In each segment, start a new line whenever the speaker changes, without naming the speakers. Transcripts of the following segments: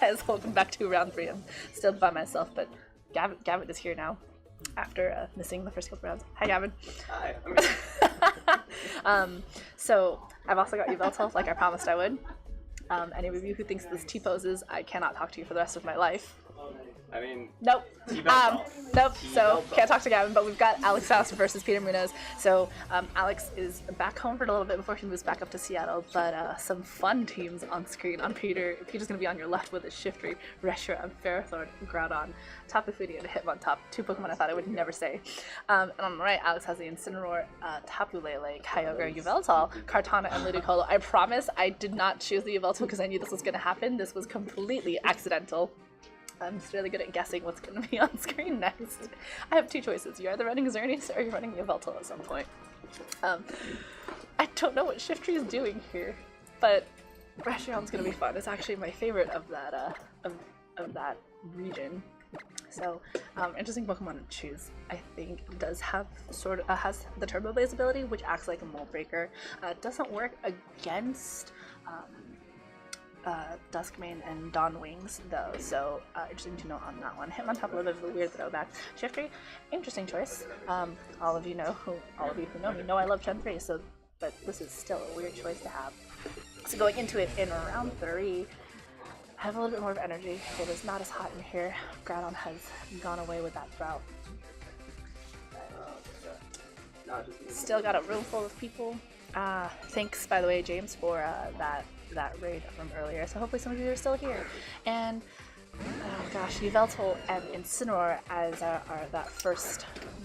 guys, welcome back to round 3. I'm still by myself, but Gavin is here now after missing the first couple rounds. Hi, Gavin.
Hi.
So I've also got Yveltal, like I promised I would. Any of you who thinks this T-poses, I cannot talk to you for the rest of my life.
I mean,
Nope. Nope. So can't talk to Gavin, but we've got Alex Faust versus Peter Munoz. So Alex is back home for a little bit before he moves back up to Seattle. But some fun teams on screen. On Peter, Peter's gonna be on your left with his Shiftry, Reshiram, Ferrothorn, Groudon, Tapu Fini, and Hitmontop. 2 Pokemon I thought I would never say. And on the right, Alex has the Incineroar, Tapu Lele, Kyogre, Yveltal, Kartana, and Ludicolo. I promise I did not choose the Yveltal because I knew this was gonna happen. This was completely accidental. I'm just really good at guessing what's going to be on screen next. I have 2 choices. You're either running Xerneas or you're running Yveltal at some point. I don't know what Shiftry is doing here, but Reshiram's going to be fun. It's actually my favorite of that of that region. So, interesting Pokemon to choose. I think it does have has the Turbo Blaze ability, which acts like a Mold Breaker. It doesn't work against Duskmane and Dawn Wings though, so interesting to know on that one. Hitmontop, a little bit of a weird throwback. Shiftry, interesting choice. All of you who know me know I love Gen 3, so but this is still a weird choice to have. So going into it in round 3, I have a little bit more of energy. It is not as hot in here. Groudon has gone away with that drought. Still got a room full of people. Thanks, by the way, James, for that raid from earlier. So hopefully some of you are still here. And oh gosh, Yveltal and Incineroar as are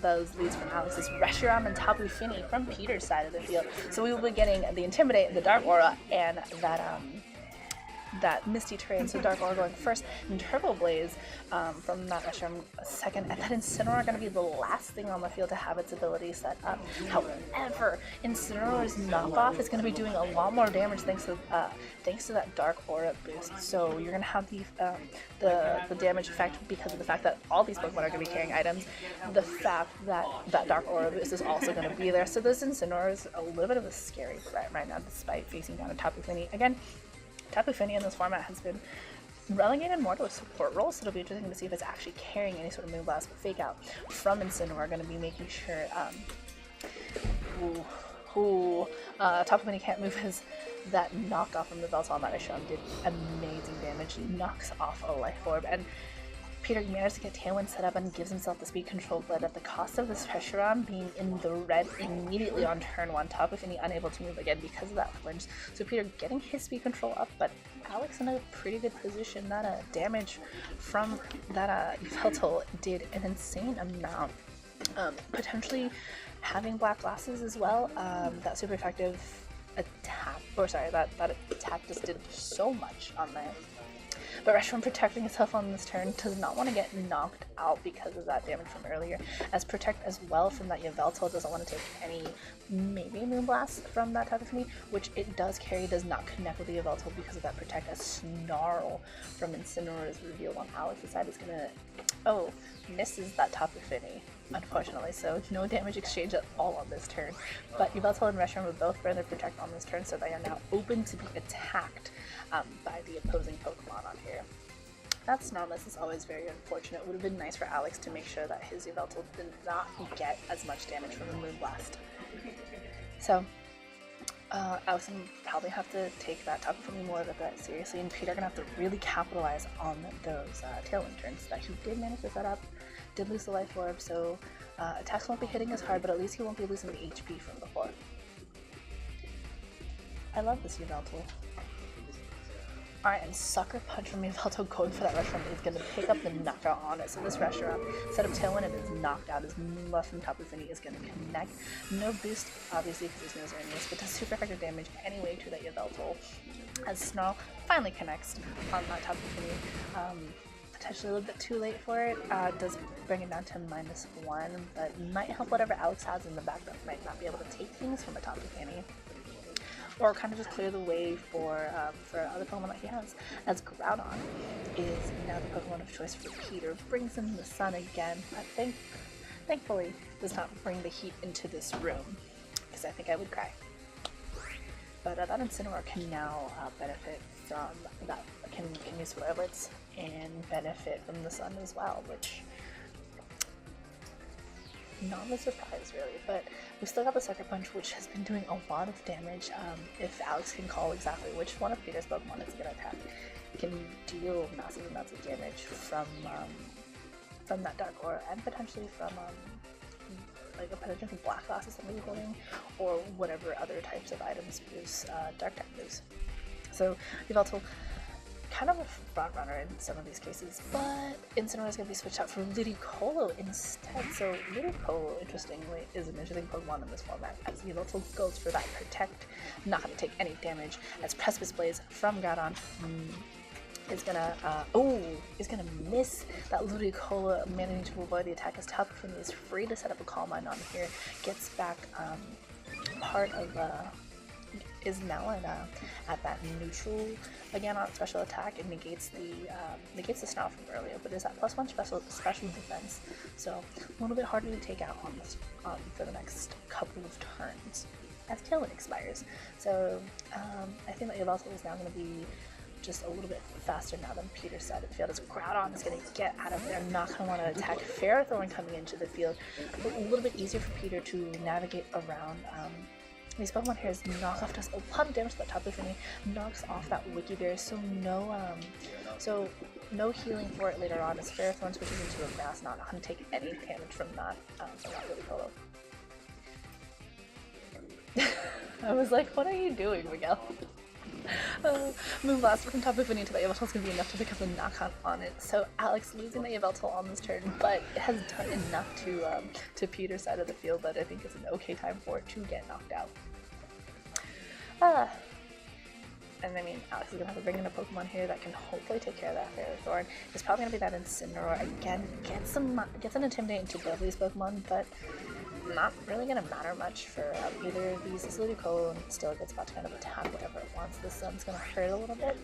those leads from Alex's Reshiram and Tapu Fini from Peter's side of the field. So we will be getting the Intimidate, the Dark Aura, and that Misty Terrain, so Dark Aura going first, and Turbo Blaze from that Reshiram second, and then Incineroar are going to be the last thing on the field to have its ability set up. However, Incineroar's knockoff is going to be doing a lot more damage thanks to that Dark Aura boost. So you're going to have the damage effect because of the fact that all these Pokemon are going to be carrying items. The fact that that Dark Aura boost is also going to be there. So this Incineroar is a little bit of a scary threat right now, despite facing down a Tapu Fini. Again, Tapu Fini in this format has been relegated more to a support role, so it'll be interesting to see if it's actually carrying any sort of Moonblast. But Fake Out from Incineroar are going to be making sure Tapu Fini can't move that knocked off from the Yveltal on that Reshiram did amazing damage. He knocks off a Life Orb, and Peter manages to get Tailwind set up and gives himself the speed control, but at the cost of this Reshiram being in the red immediately on turn 1, Tapu Fini unable to move again because of that flinch. So Peter getting his speed control up, but Alex in a pretty good position. That damage from that Yveltal did an insane amount. Potentially having Black Glasses as well, that super effective attack, that attack just did so much on there. But Reshiram protecting itself on this turn does not want to get knocked out because of that damage from earlier. As Protect as well from that Yveltal doesn't want to take any, maybe Moonblast from that Tapu Fini, which it does carry, does not connect with the Yveltal because of that Protect. As Snarl from Incineroar's reveal on Alex's side is going to, misses that Tapu Fini, unfortunately, so no damage exchange at all on this turn. But Yveltal and Reshiram will both burn their Protect on this turn, so they are now open to be attacked by the opposing Pokemon on here. That Snarlness is always very unfortunate. It would have been nice for Alex to make sure that his Yveltal did not get as much damage from the Moonblast. So, Alex will probably have to take that Tapu Fini more of a threat seriously, and Peter are going to have to really capitalize on those Tailwind turns that he did manage to set up. Did lose the Life Orb, so attacks won't be hitting as hard, but at least he won't be losing the HP from before. I love this Yveltal. Alright, and Sucker Punch from Yveltal going for that Reshiram is going to pick up the knockout on it. So this Reshiram set up Tailwind and is knocked out. His Moonblast from Tapu Fini is going to connect. No boost, obviously, because there's no Xerneas, but does super effective damage anyway to that Yveltal. As Snarl finally connects on that Tapu Fini. Potentially a little bit too late for it. Does bring it down to -1, but might help whatever Alex has in the back that might not be able to take things from a Tapu Fini. Or kind of just clear the way for other Pokemon that he has, as Groudon is now the Pokemon of choice for Peter. Brings in the sun again. Thankfully does not bring the heat into this room, because I think I would cry. But that Incineroar can now benefit from that can use Flare Blitz and benefit from the sun as well, which not a surprise really, but we still got the Sucker Punch, which has been doing a lot of damage. If Alex can call exactly which one of Peter's Pokemon is going to attack, it can deal massive amounts of damage from that Dark Aura, and potentially from like a potential Black Glass is something building, or whatever other types of items use Dark type moves. So Yveltal, kind of a front runner in some of these cases, but Incineroar is going to be switched out for Ludicolo instead. So Ludicolo, interestingly, is an interesting Pokemon in this format, as Yveltal goes for that protect, not going to take any damage, as Precipice Blaze from Groudon is gonna miss that Ludicolo, managing to avoid the attack as Tapu Fini is free to set up a Calm Mind on here, gets back part of is now at that neutral again on special attack, and negates the Snout from earlier, but is that +1 special defense, so a little bit harder to take out on this for the next couple of turns as Tailwind expires. So I think that Yveltal is now going to be just a little bit faster now than Peter's side of the field, as Groudon is going to get out of there, not going to want to attack Ferrothorn coming into the field, but a little bit easier for Peter to navigate around. These Pokemon here is Knockoff does a lot of damage to that Tapu Fini, knocks off that Wiki Berry, so no healing for it later on, as Ferrothorn switches into a Grass Knot, not going to take any damage from that Ludicolo. I was like, what are you doing, Miguel? Moonblast from Tapu Fini to the Yveltal is going to be enough to pick up the knockout on it. So Alex losing the Yveltal on this turn, but it has done enough to Peter's side of the field that I think it's an okay time for it to get knocked out. And I mean, Alex is going to have to bring in a Pokemon here that can hopefully take care of that Ferrothorn. It's probably going to be that Incineroar. Again, gets an Intimidate into both of these Pokemon, but not really going to matter much for either of these. This Ludicolo and still gets about to kind of attack whatever it wants. This Sun's going to hurt a little bit.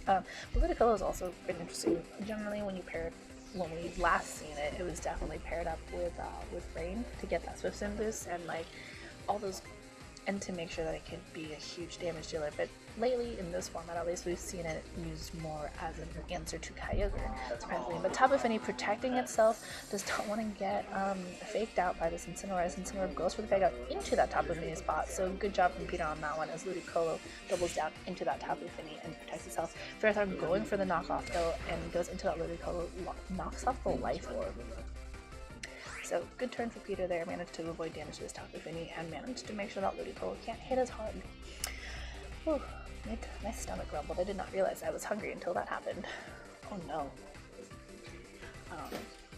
But Ludicolo has also been interesting. Generally, when we've last seen it, it was definitely paired up with Rain to get that Swift Swim boost and like all those, and to make sure that it could be a huge damage dealer. But lately, in this format at least, we've seen it used more as an answer to Kyogre, surprisingly. But Tapu Fini protecting itself does not want to get faked out by this Incineroar, as Incineroar goes for the fake out into that Tapu Fini spot. So good job from Peter on that one, as Ludicolo doubles down into that Tapu Fini and protects itself. Ferrothorn going for the knockoff though, and goes into that Ludicolo, knocks off the Life Orb. So good turn for Peter there, managed to avoid damage to his Tapu Fini and managed to make sure that Ludicolo can't hit as hard. Whew, made my stomach rumbled. I did not realize I was hungry until that happened. Oh no.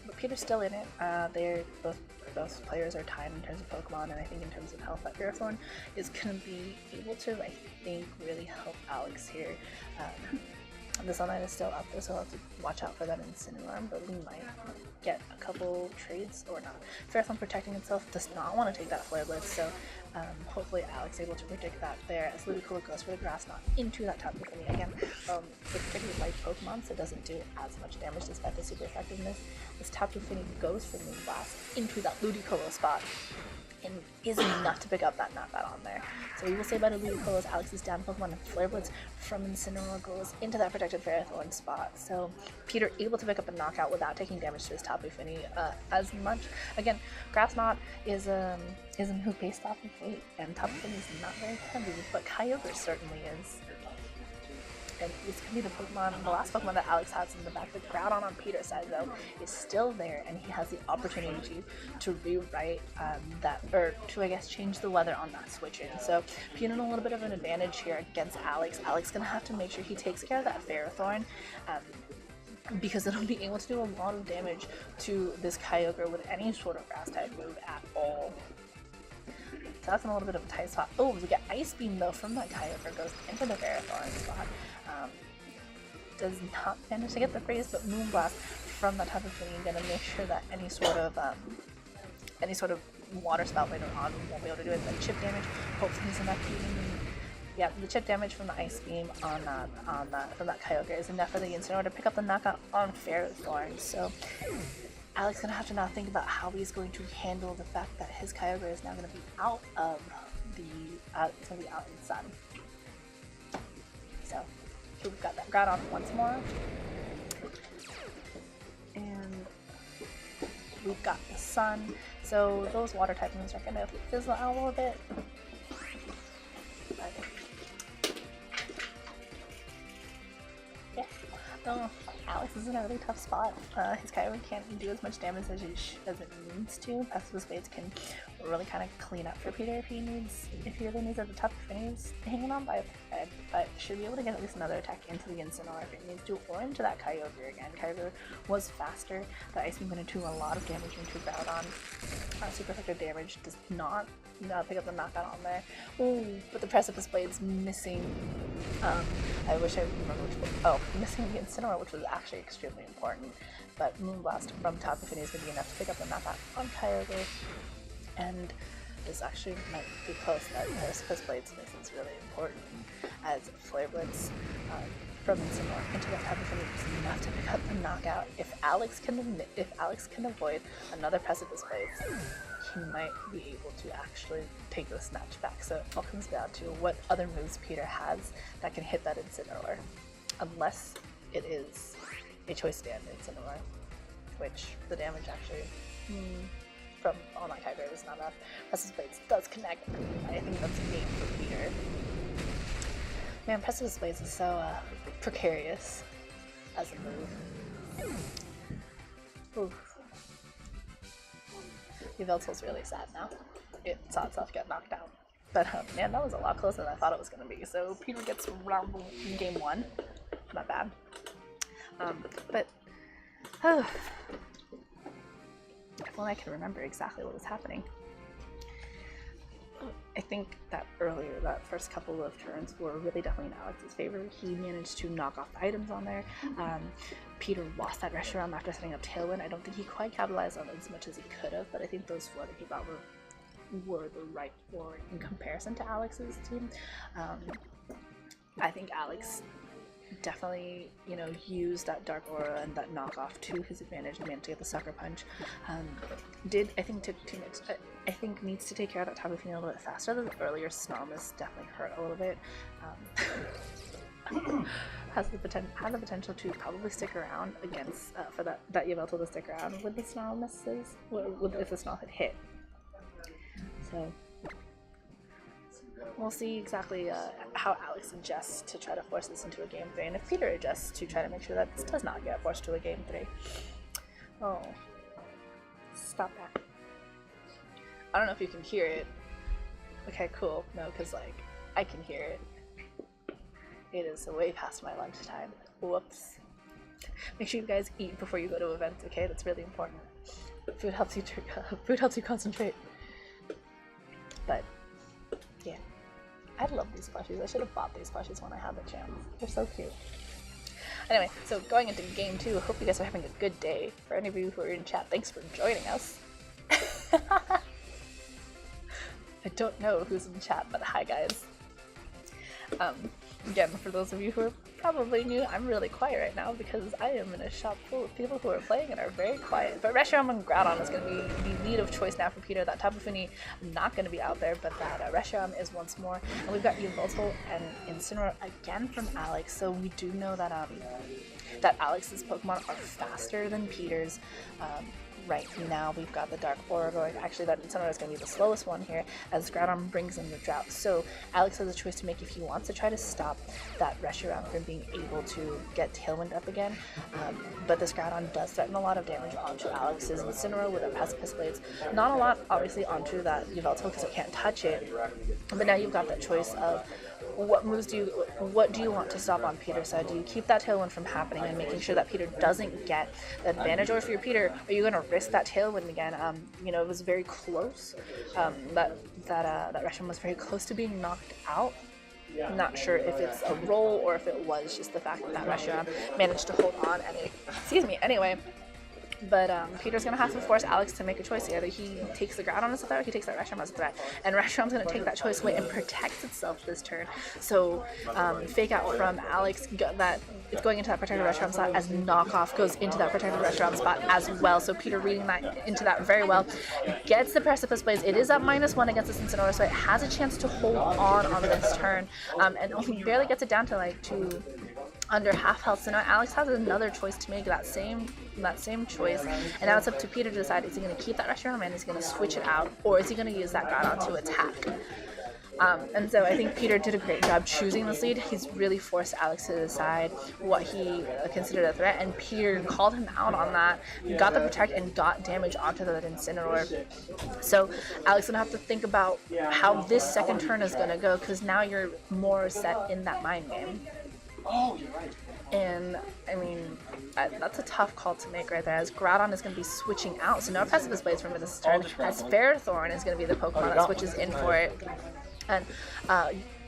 But Peter's still in it. They're both players are tied in terms of Pokemon, and I think in terms of health, that Ferrothorn is going to be able to, I think, really help Alex here. The Sunlight is still up there, so I'll have to watch out for that Incineroar, but we might get a couple trades or not. Ferrothorn protecting itself does not want to take that Flare Blitz, so hopefully Alex is able to predict that there, as Ludicolo goes for the Grass Knot into that Tapu Fini. Again, it's particularly light Pokemon, so it doesn't do as much damage despite the super effectiveness. This Tapu Fini goes for the Moonblast into that Ludicolo spot, and is enough to pick up that knockout on there. So we will say bye to Ludicolo as Alex is down Pokemon, and Flare Blitz from Incineroar goes into that protected Ferrothorn spot. So Peter able to pick up a knockout without taking damage to his Tapu Fini as much. Again, Grass Knot is a move based off of weight, and Tapu Fini is not very heavy, but Kyogre certainly is. And it's going to be the last Pokemon that Alex has in the back. The Groudon on Peter's side, though, is still there, and he has the opportunity to rewrite that, or to, I guess, change the weather on that switch in. So, Peter in a little bit of an advantage here against Alex. Alex going to have to make sure he takes care of that Ferrothorn, because it'll be able to do a lot of damage to this Kyogre with any sort of Grass-type move at all. So that's in a little bit of a tight spot. Oh, we get Ice Beam though from that Kyogre, goes into the Ferrothorn spot. Does not manage to get the freeze, but Moonblast from that Tapu Fini gonna make sure that any sort of water spout later on won't be able to do it. Then chip damage, hopefully is enough to yeah, the chip damage from the Ice Beam from that Kyogre is enough for the Incineroar to pick up the knockout on Ferrothorn. So Alex is going to have to now think about how he's going to handle the fact that his Kyogre is now going to be out of the, it's going to be out in the sun. So, we've got that Groudon once more. And we've got the Sun. So those water type moves are going to fizzle out a little bit. But yeah. Oh, Alex is in a really tough spot. His Kyogre can't do as much damage as it needs to. Passive Blades can really kind of clean up for Peter if he really needs at the top if he's hanging on by a thread, but should be able to get at least another attack into the Incineroar if it needs to, or into that Kyogre again. Kyogre was faster. The Ice Beam going to do a lot of damage into Groudon. Super effective damage does not pick up the knockout on there. Ooh, but the Precipice Blade's missing. I wish I remember which one. Oh, missing the Incineroar, which was actually extremely important. But Moonblast from Tapu Fini is going to be enough to pick up the knockout on Kyogre. And this actually might be close. That Precipice Blade's miss is really important, as Flare Blitz from Incineroar into that Tapu Fini is enough to pick up the knockout. If Alex can avoid another Precipice Blade, he might be able to actually take the snatch back. So it all comes down to what other moves Peter has that can hit that Incineroar, unless it is a choice stand Incineroar, which the damage actually from all my Kyogre is not enough. Precipice Blades does connect. I think that's a game for Peter. Man, Precipice Blades is so precarious as a move. Oof. Yveltal's really sad now. It saw itself get knocked out. But man, that was a lot closer than I thought it was going to be. So Peter gets round game 1. Not bad. But if only I can remember exactly what was happening. I think that that first couple of turns were really definitely in Alex's favor. He managed to knock off the items on there. Peter lost that Reshiram after setting up Tailwind. I don't think he quite capitalized on it as much as he could have, but I think those four that he got were the right four in comparison to Alex's team. I think Alex definitely, used that Dark Aura and that knockoff to his advantage and managed to get the Sucker Punch. Took too much. I think needs to take care of that Tapu Fini a little bit faster. The earlier Snarmus definitely hurt a little bit. Has the potential to probably stick around against for that Yveltal to stick around with the Snarmuses, if the Snarl had hit. So we'll see exactly how Alex adjusts to try to force this into a game 3, and if Peter adjusts to try to make sure that this does not get forced to a game 3. Oh, stop that. I don't know if you can hear it. Okay, cool. No, because I can hear it. It is way past my lunchtime. Whoops. Make sure you guys eat before you go to events, okay? That's really important. Food helps you concentrate. But yeah, I love these plushies. I should have bought these plushies when I had the chance. They're so cute. Anyway, so going into game 2, hope you guys are having a good day. For any of you who are in chat, thanks for joining us. I don't know who's in chat, but hi guys. Again, for those of you who are probably new, I'm really quiet right now because I am in a shop full of people who are playing and are very quiet. But Reshiram and Groudon is going to be the lead of choice now for Peter. That Tapu Fini not going to be out there, but that Reshiram is once more. And we've got Yveltal and Incineroar again from Alex, so we do know that that Alex's Pokemon are faster than Peter's. Right now we've got the Dark Aura going. Actually, that Incineroar is going to be the slowest one here as Groudon brings in the Drought. So Alex has a choice to make if he wants to try to stop that Reshiram from being able to get Tailwind up again. But this Groudon does threaten a lot of damage onto Alex's Incineroar with the Precipice Blades. Not a lot, obviously, onto that Yveltal because it can't touch it. But now you've got that choice of what do you want to stop on Peter's side? Do you keep that Tailwind from happening and making sure that Peter doesn't get the advantage, or if you're Peter, are you going to risk that Tailwind again? It was very close. That Reshiram was very close to being knocked out. I'm not sure if it's a roll or if it was just the fact that Reshiram managed to hold on and anyway. But Peter's going to have to force Alex to make a choice. Either he takes the Groudon as a threat or he takes that Reshiram as a threat. And Reshiram's going to take that choice away and protects itself this turn. So Fake Out from Alex, that it's going into that protected Reshiram spot as Knockoff goes into that protected Reshiram spot as well. So Peter reading that into that very well. Gets the Precipice Blades. It is at -1 against this Incineroar, so it has a chance to hold on this turn. And only barely gets it down to under half health. So now Alex has another choice to make, that same choice, and now it's up to Peter to decide, is he going to keep that Reshiram and is he going to switch it out, or is he going to use that Groudon to attack? And so I think Peter did a great job choosing this lead. He's really forced Alex to decide what he considered a threat, and Peter called him out on that, got the protect, and got damage onto that Incineroar. So Alex gonna have to think about how this second turn is gonna go, because now you're more set in that mind game.
Oh, you're right.
And I mean, that's a tough call to make right there, as Groudon is going to be switching out. So no Precipice Blades from this turn, as Ferrothorn is going to be the Pokemon that switches in for it. And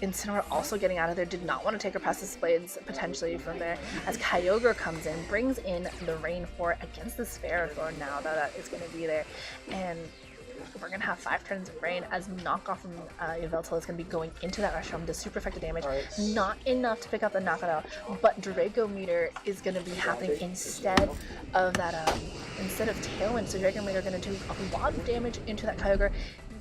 Incineroar also getting out of there, did not want to take her Precipice Blades potentially from there, as Kyogre comes in, brings in the Rain Fort against this Ferrothorn now that is going to be there. And we're going to have 5 turns of Rain, as knockoff from Yveltal is going to be going into that Reshiram, does super effective damage. Not enough to pick up the knockout out, but Draco Meteor is going to be happening instead of that, instead of Tailwind. So Draco Meteor going to do a lot of damage into that Kyogre.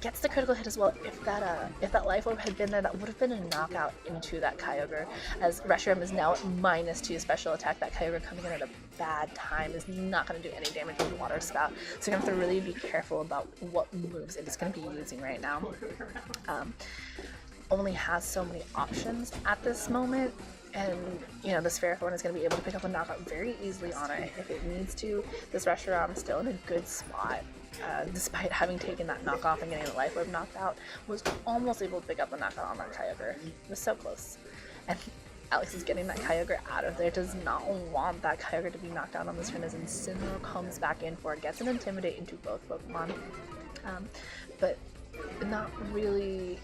Gets the critical hit as well. If that Life Orb had been there, that would have been a knockout into that Kyogre, as Reshiram is now at -2 special attack. That Kyogre coming in at a bad time is not going to do any damage with Water Spout, so you're going to have to really be careful about what moves it is going to be using right now. Only has so many options at this moment, and you know, this Ferrothorn is going to be able to pick up a knockout very easily on it if it needs to. This Reshiram is still in a good spot. Despite having taken that knockoff and getting the Life Orb knocked out, was almost able to pick up the knockout on that Kyogre. It was so close. And Alex is getting that Kyogre out of there, does not want that Kyogre to be knocked out on this turn, as Incineroar comes back in for it, gets an Intimidate into both Pokemon. But not really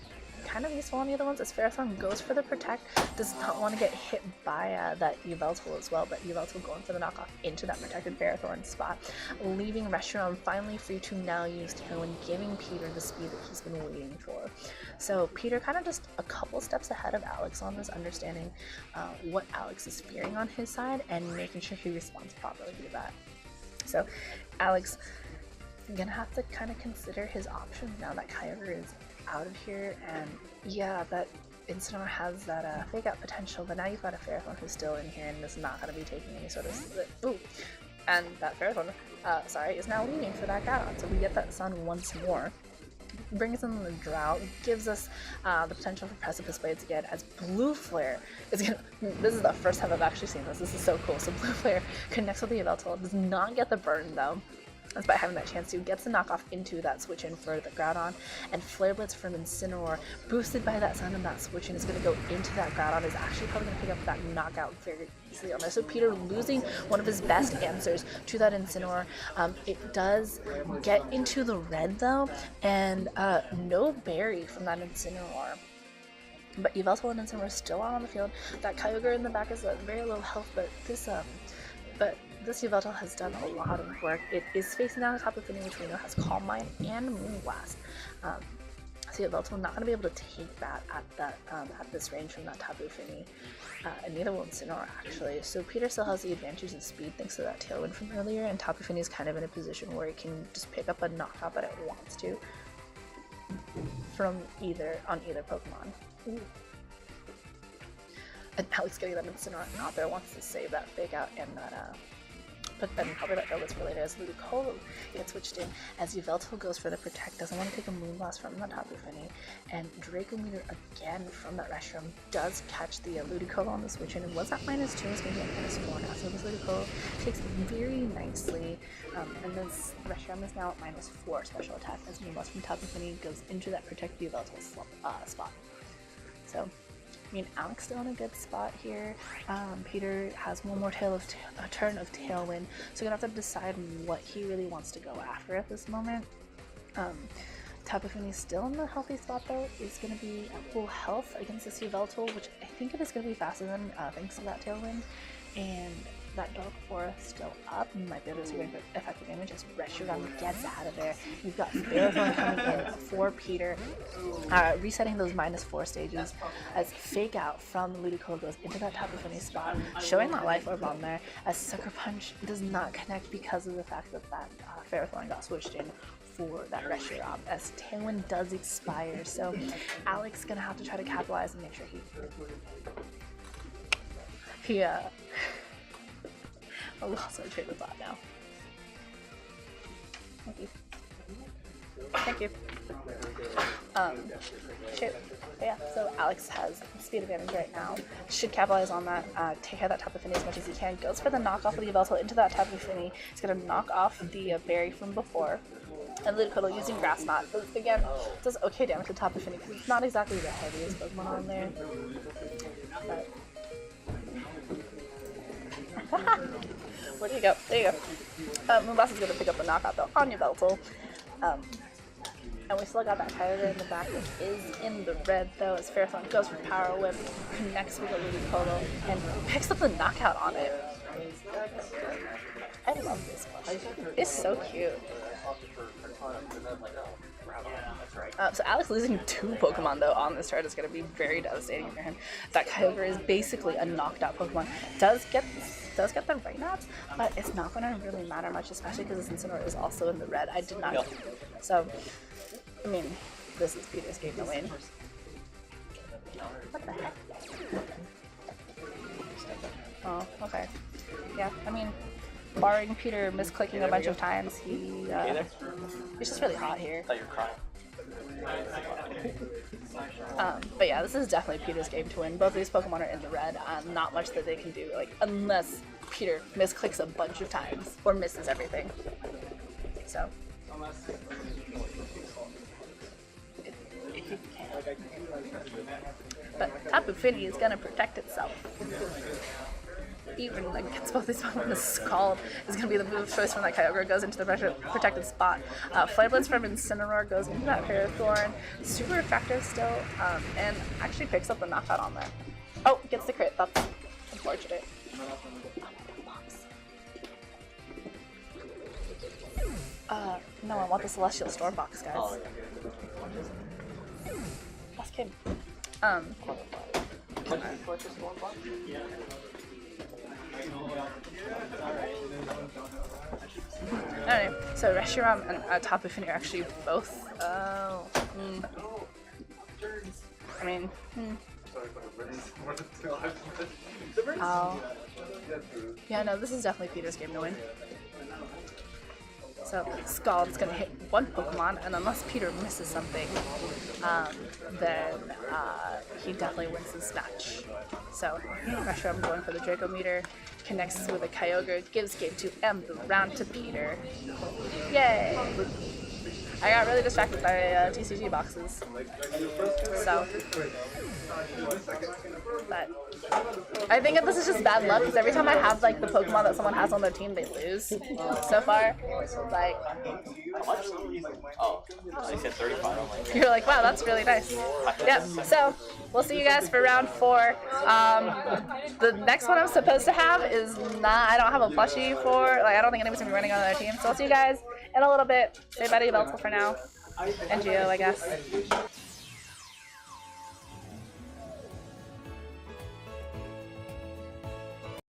kind of useful on the other ones, as Ferrothorn goes for the Protect, does not want to get hit by that Yveltal as well, but Yveltal going for the knockoff into that protected Ferrothorn spot, leaving Reshiram finally free to now use Tailwind, giving Peter the speed that he's been waiting for. So Peter kind of just a couple steps ahead of Alex on this, understanding what Alex is fearing on his side and making sure he responds properly to that. So Alex gonna have to kind of consider his options now that Kyogre is out of here, and yeah, that Incineroar has that fake out potential, but now you've got a Ferrothorn who's still in here and is not going to be taking any sort of ooh, and that Ferrothorn is now leaving for that Groudon, so we get that Sun once more. Brings in the Drought, gives us the potential for Precipice Blades again, as Blue Flare is gonna, this is the first time I've actually seen this is so cool. So Blue Flare connects with the Yveltal, does not get the burn though, despite having that chance to, gets the knockoff into that switch in for the Groudon, and Flare Blitz from Incineroar, boosted by that Sun and that switch in, is going to go into that Groudon, is actually probably going to pick up that knockout very easily on there. So Peter losing one of his best answers to that Incineroar. It does get into the red though, and no berry from that Incineroar. But Yveltal and Incineroar are still out on the field. That Kyogre in the back is at very low health, but this Yveltal has done a lot of work. It is facing down the Tapu Fini, which we know has Calm Mind and Moonblast. So Yveltal not going to be able to take that at this range from that Tapu Fini, and neither will Incineroar actually. So Peter still has the advantage in speed thanks to that Tailwind from earlier, and Tapu Fini is kind of in a position where it can just pick up a knockout that it wants to from either Pokemon. Ooh. And Alex getting that Incineroar out there, wants to save that fake out and that but then probably that gets related as Ludicolo gets switched in, as Yveltal goes for the Protect, doesn't want to take a Moonblast from the Tapu Fini, and Draco Meteor again from that Reshiram does catch the Ludicolo on the switch in, and was that -2, it's going to be at -4 now, so this Ludicolo takes it very nicely, and this Reshiram is now at -4 special attack, as Moonblast from Tapu Fini goes into that Protect Yveltal spot. So I mean, Alex still in a good spot here. Peter has one more turn of Tailwind, so you're gonna have to decide what he really wants to go after at this moment. Tapu Fini still in the healthy spot though, is going to be at full health against this Yveltal, which I think it is going to be faster than thanks to that Tailwind, and that Dark Aura still up, might be able to see effective damage as Reshiram gets out of there. You've got Ferrothorn coming in for Peter, resetting those -4 stages, as Fake Out from Ludicolo goes into that Tapu Fini spot, showing that Life Orb on there, as Sucker Punch does not connect because of the fact that Ferrothorn got switched in for that Reshiram, as Tailwind does expire, so Alex gonna have to try to capitalize and make sure he He I lost my train of thought now. Thank you. Thank you. Shoot. But yeah, so Alex has speed advantage right now. Should capitalize on that, take care of that Tapu Fini as much as he can. Goes for the knockoff of the Yveltal into that Tapu Fini. He's going to knock off the berry from before. And Ludicolo using Grass Knot. Again, does okay damage to Tapu Fini because it's not exactly the heaviest Pokemon on there. But... where do you go? There you go. Moonblast is going to pick up the knockout though on Yveltal. And we still got that Kyogre in the back that is in the red though, as Ferrothorn goes for Power Whip, connects with a Ludicolo, and picks up the knockout on it. I love this one. It's so cute. So Alex losing 2 Pokemon though on this turn is going to be very devastating for him. That Kyogre is basically a knocked out Pokemon. Does get the right knots, but it's not going to really matter much, especially because this Incineroar is also in the red. I did not. So, I mean, this is Peter's game to win. What the heck? Oh, okay. Yeah, I mean, barring Peter misclicking a bunch of times, he's just really hot here.
I thought you were crying.
But yeah, this is definitely Peter's game to win. Both of these Pokemon are in the red. Not much that they can do, like, unless Peter misclicks a bunch of times or misses everything. So. If you can. But Tapu Fini is gonna protect itself. Even against both these Pokemon, the Scald is going to be the move of choice from that Kyogre. Goes into the protected spot. Flame Blitz from Incineroar goes into that Ferrothorn. Super effective still, and actually picks up the knockout on there. Oh, gets the crit. That's unfortunate. No, I want the Celestial Storm box, guys. Ask him. Alright, so Reshiram and Tapu Fini are actually both, I mean, yeah, no, this is definitely Peter's game to win. So Scald is going to hit one Pokemon, and unless Peter misses something, then he definitely wins this match. So Reshiram going for the Draco Meter, connects with a Kyogre, gives game 2 and the round to Peter. Yay! I got really distracted by TCG boxes. So, but I think this is just bad luck because every time I have like the Pokemon that someone has on their team, they lose. So far, like.
Oh, you said 35.
You're like, wow, that's really nice. Yep. So we'll see you guys for round 4. The next one I'm supposed to have is not. I don't have a plushie for. Like, I don't think anybody's gonna be running on their team. So I'll see you guys in a little bit. Say bye to Yveltal for now, and Geo, I guess.